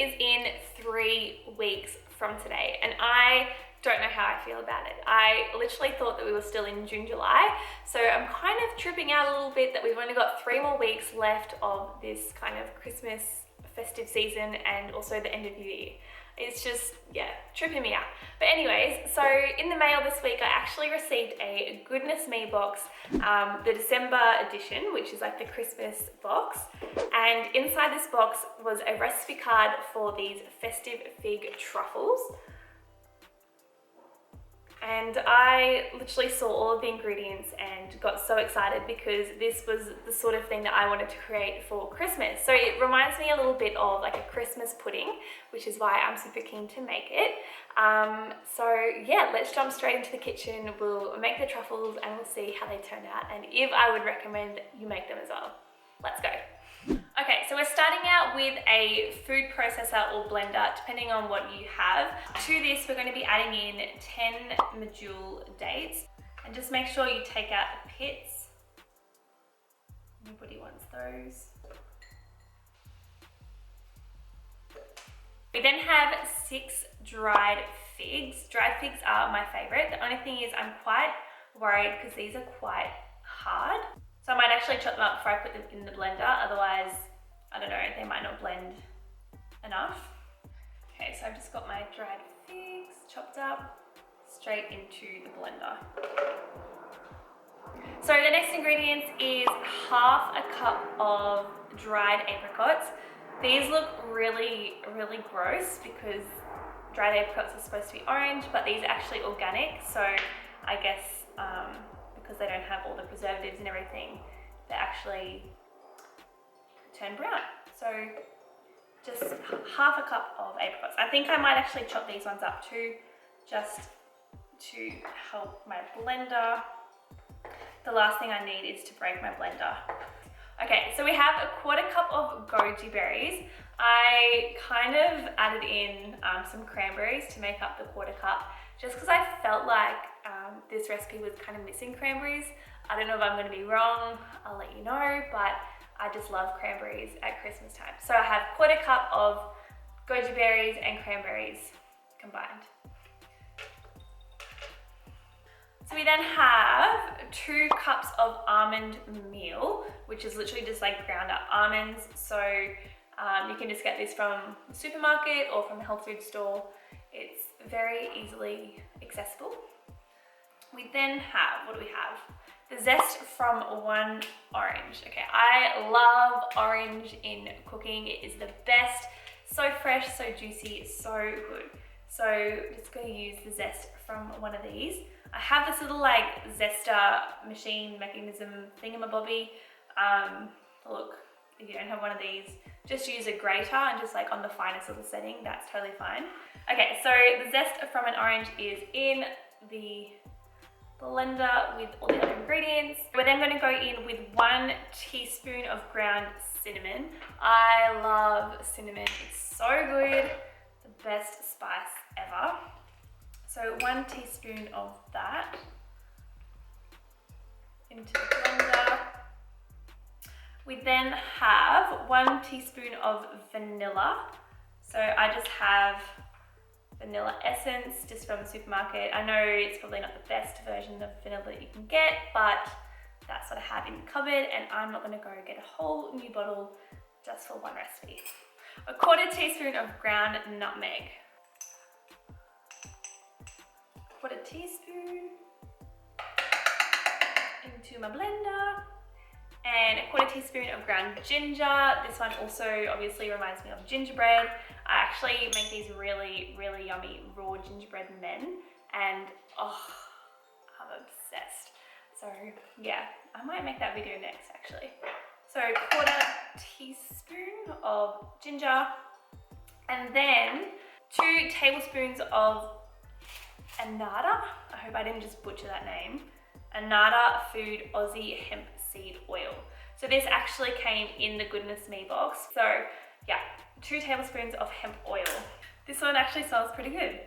is in 3 weeks from today, and I don't know how I feel about it. I literally thought that we were still in June, July, so I'm kind of tripping out a little bit that we've only got 3 more weeks left of this kind of Christmas festive season and also the end of the year. It's just, yeah, tripping me out. But anyways, so in the mail this week, I actually received a Goodness Me box, the December edition, which is like the Christmas box. And inside this box was a recipe card for these Festive Fig truffles. And I literally saw all of the ingredients and got so excited because this was the sort of thing that I wanted to create for Christmas. So it reminds me a little bit of like a Christmas pudding, which is why I'm super keen to make it. So yeah, let's jump straight into the kitchen. We'll make the truffles and we'll see how they turn out and if I would recommend you make them as well. Let's go. Okay, so we're starting out with a food processor or blender, depending on what you have. To this, we're going to be adding in 10 MEDJOOL dates. And just make sure you take out the pits. Nobody wants those. We then have 6 dried figs. Dried figs are my favorite. The only thing is I'm quite worried because these are quite hard. So I might actually chop them up before I put them in the blender, otherwise, I don't know, they might not blend enough. Okay, so I've just got my dried figs chopped up straight into the blender. So the next ingredient is half a cup of dried apricots. These look really, really gross because dried apricots are supposed to be orange, but these are actually organic. So I guess because they don't have all the preservatives and everything, they actually turn brown. So just half a cup of apricots. I think I might actually chop these ones up too, just to help my blender. The last thing I need is to break my blender. Okay, so we have a 1/4 cup of goji berries. I kind of added in some cranberries to make up the 1/4 cup, just because I felt like this recipe was kind of missing cranberries. I don't know if I'm going to be wrong, I'll let you know, but I just love cranberries at Christmas time. So I have 1/4 cup of goji berries and cranberries combined. So we then have 2 cups of almond meal, which is literally just like ground up almonds. So you can just get this from the supermarket or from the health food store. It's very easily accessible. We then have, what do we have? The zest from one orange. Okay, I love orange in cooking. It is the best. So fresh, so juicy, so good. So just going to use the zest from one of these. I have this little like zester machine mechanism thingamabobby. Look, if you don't have one of these, just use a grater and just like on the finest little setting, that's totally fine. Okay, so the zest from an orange is in the blender with all the other ingredients. We're then going to go in with 1 teaspoon of ground cinnamon. I love cinnamon, it's so good, the best spice ever. So 1 teaspoon of that into the blender. We then have 1 teaspoon of vanilla. So I just have vanilla essence just from the supermarket. I know it's probably not the best version of vanilla that you can get, but that's what I have in the cupboard, and I'm not going to go get a whole new bottle just for one recipe. A 1/4 teaspoon of ground nutmeg. 1/4 teaspoon into my blender. And a 1/4 teaspoon of ground ginger. This one also obviously reminds me of gingerbread. I actually make these really, really yummy raw gingerbread men, and oh, I'm obsessed. So yeah, I might make that video next actually. So 1/4 teaspoon of ginger, and then 2 tablespoons of Ananda. I hope I didn't just butcher that name. Ananda Food Aussie Hemp Seed Oil. So this actually came in the Goodness Me box. So yeah, 2 tablespoons of hemp oil. This one actually smells pretty good.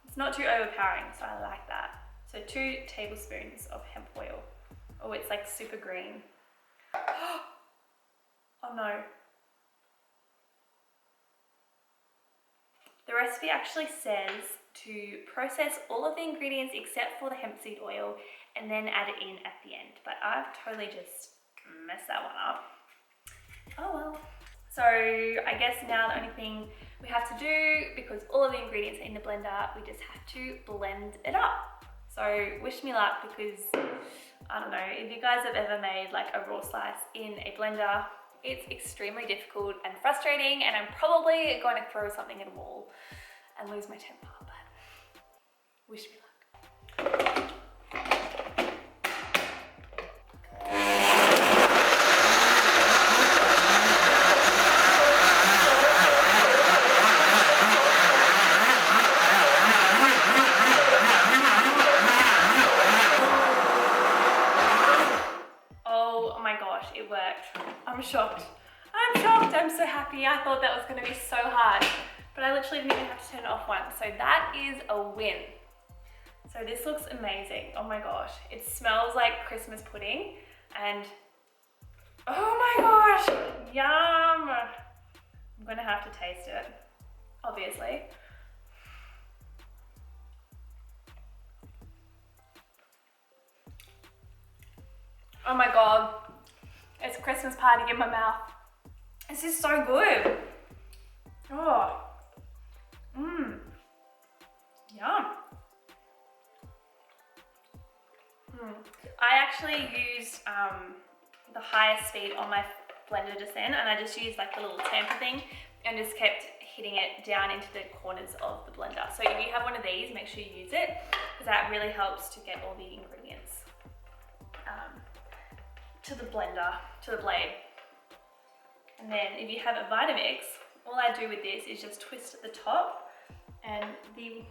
It's not too overpowering, so I like that. So 2 tablespoons of hemp oil. Oh, it's like super green. Oh no. The recipe actually says to process all of the ingredients except for the hemp seed oil and then add it in at the end. But I've totally just messed that one up. Oh well. So I guess now the only thing we have to do, because all of the ingredients are in the blender, we just have to blend it up. So wish me luck, because I don't know, if you guys have ever made like a raw slice in a blender, it's extremely difficult and frustrating, and I'm probably going to throw something at a wall and lose my temper, but wish me luck. It worked. I'm shocked. I'm shocked. I'm so happy. I thought that was going to be so hard, but I literally didn't even have to turn it off once. So that is a win. So this looks amazing. Oh my gosh. It smells like Christmas pudding, and oh my gosh, yum. I'm going to have to taste it, obviously. Oh my God. It's Christmas party in my mouth. This is so good. Oh. Yum. I actually used the highest speed on my blender just then, and I just used like the little tamper thing and just kept hitting it down into the corners of the blender. So if you have one of these, make sure you use it, because that really helps to get all the ingredients to the blender, to the blade. And then if you have a Vitamix, all I do with this is just twist at the top and the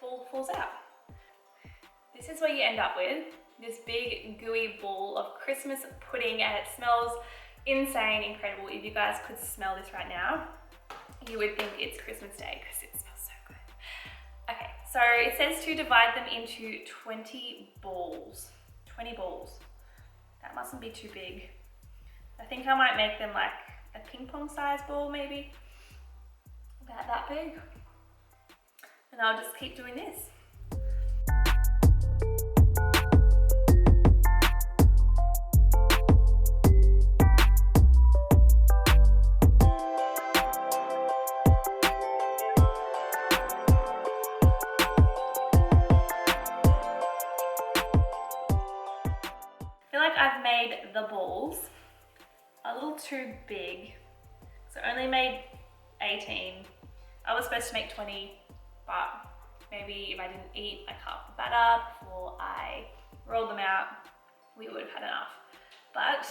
ball falls out. This is what you end up with, this big gooey ball of Christmas pudding, and it smells insane, incredible. If you guys could smell this right now, you would think it's Christmas Day because it smells so good. Okay, so it says to divide them into 20 balls. 20 balls. That mustn't be too big. I think I might make them like a ping pong size ball, maybe. About that big. And I'll just keep doing this. I've made the balls a little too big, so I only made 18. I was supposed to make 20, but maybe if I didn't eat like half the batter before I rolled them out, we would have had enough. But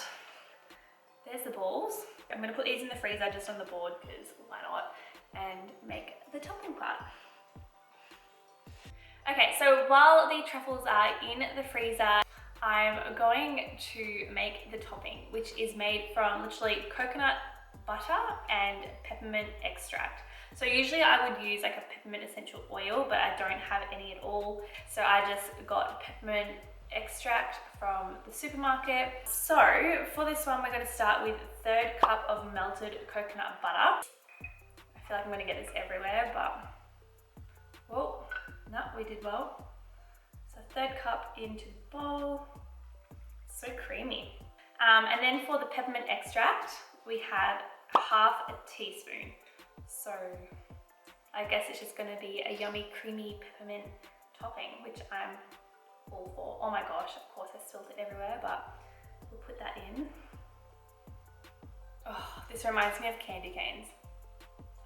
there's the balls. I'm gonna put these in the freezer just on the board, because why not, and make the topping part. Okay, so while the truffles are in the freezer, I'm going to make the topping, which is made from literally coconut butter and peppermint extract. So usually I would use like a peppermint essential oil, but I don't have any at all. So I just got peppermint extract from the supermarket. So for this one, we're going to start with 1/3 cup of melted coconut butter. I feel like I'm going to get this everywhere, but whoa, no, we did well. So 1/3 cup into the bowl. So creamy. And then for the peppermint extract, we have 1/2 teaspoon. So I guess it's just gonna be a yummy, creamy peppermint topping, which I'm all for. Oh my gosh, of course I spilled it everywhere, but we'll put that in. Oh, this reminds me of candy canes.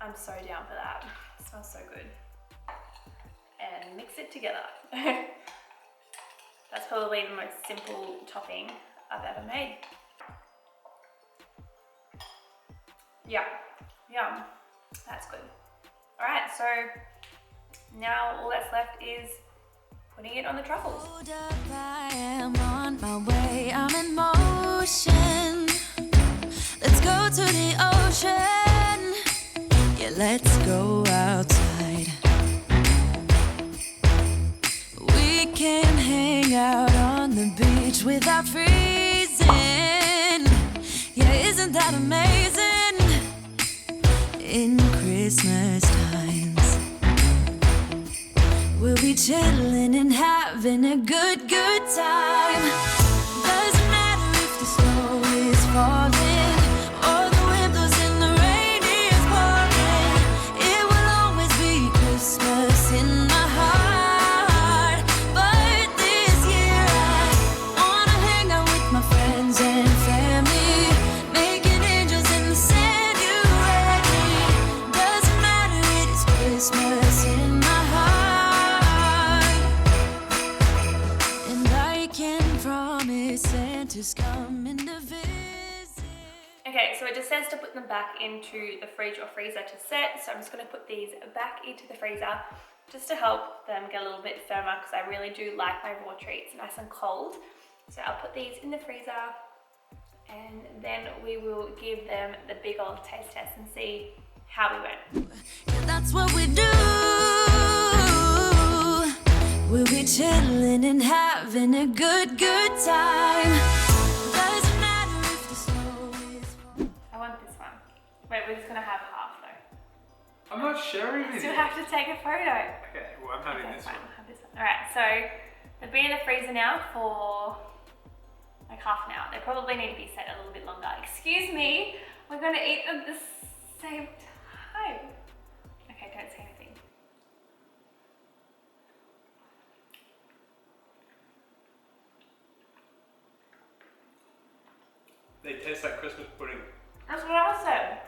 I'm so down for that. It smells so good. And mix it together. That's probably the most simple topping I've ever made. Yeah, yum, that's good. All right, so now all that's left is putting it on the truffles. Hold up, I am on my way, I'm in motion. Let's go to the ocean. Yeah, let's go outside. We can hang out on the beach without freezing. Yeah, isn't that amazing? In Christmas times. We'll be chilling and having a good time. Doesn't matter if the snow is falling or the wind blows and the rain is pouring. It will always be Christmas in my heart. But this year I wanna hang out with my friends and family, making angels in the sand. You ready? Doesn't matter, it is Christmas in my heart. And I can promise Santa's coming to visit. Okay, so it just says to put them back into the fridge or freezer to set. So I'm just going to put these back into the freezer just to help them get a little bit firmer, because I really do like my raw treats nice and cold. So I'll put these in the freezer and then we will give them the big old taste test and see how we went. Yeah, that's what we do. We'll be chilling and having a good time. Doesn't matter if the snow is. I want this one. Wait, we're just going to have half though. I'm not sharing I it. still have to take a photo. Okay, well, I'm having Okay, this fine, one. I'll have this one. Alright, so they've been in the freezer now for like half an hour. They probably need to be set a little bit longer. Excuse me, we're going to eat them at the same time. Okay, don't say anything. They taste like Christmas pudding. That's what I said.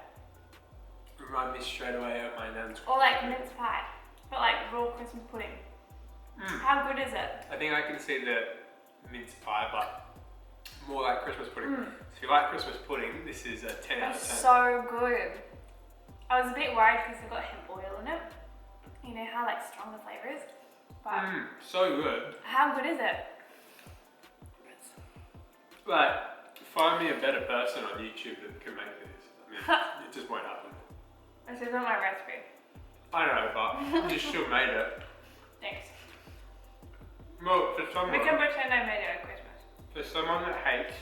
Remind me straight away of my nan's. Or like mince pie, but like raw Christmas pudding. How good is it? I think I can see the mince pie, but more like Christmas pudding. So if you like Christmas pudding, this is a 10 out of 10. It's so good. I was a bit worried because it's got hemp oil in it. You know how like strong the flavour is. But So good. how good is it? Like, find me a better person on YouTube that can make this. I mean, it just won't happen. This isn't my recipe. I know, but you still made it. Thanks. Well, for We can someone, pretend I made it at Christmas. for someone that hates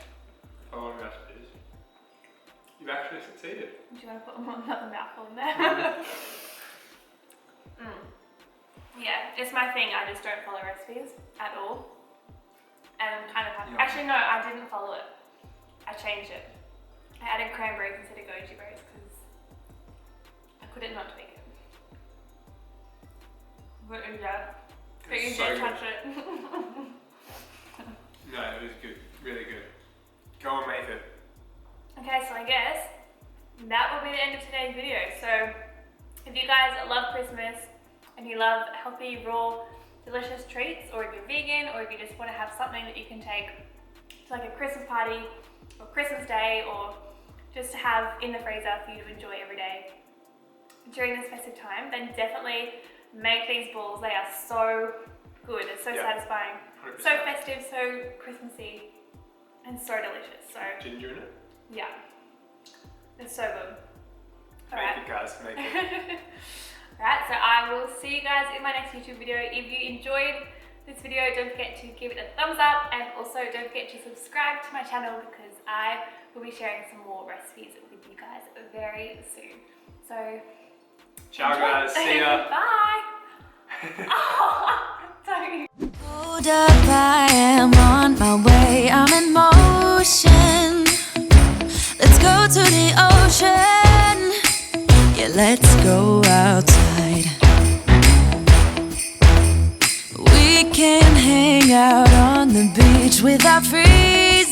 following recipes, you've actually succeeded. Do you want to put another mouthful in there? Yeah, it's my thing. I just don't follow recipes at all. And I'm kind of happy. Yeah. Actually, no, I didn't follow it. I changed it. I added cranberries instead of goji berries because I couldn't not tweak it. But yeah, but you It's so did good. touch it. No, it was good. Really good. Go on, make it. Okay, so I guess that will be the end of today's video. So if you guys love Christmas and you love healthy, raw, delicious treats, or if you're vegan, or if you just want to have something that you can take to like a Christmas party or Christmas day, or just to have in the freezer for you to enjoy every day during this festive time, then definitely make these balls. They are so good. It's so satisfying. 100%. So festive, so Christmassy, and so delicious. So Ginger in it? yeah, it's so good. Make it, guys. Make it. Alright, so I will see you guys in my next YouTube video. If you enjoyed this video, don't forget to give it a thumbs up, and also don't forget to subscribe to my channel because I will be sharing some more recipes with you guys very soon. So, Ciao, enjoy. guys. See ya. Bye. Oh, don't. Hold up, I am on my way, I'm in motion. Let's go to the ocean. Yeah, let's go outside. We can hang out on the beach without freezing.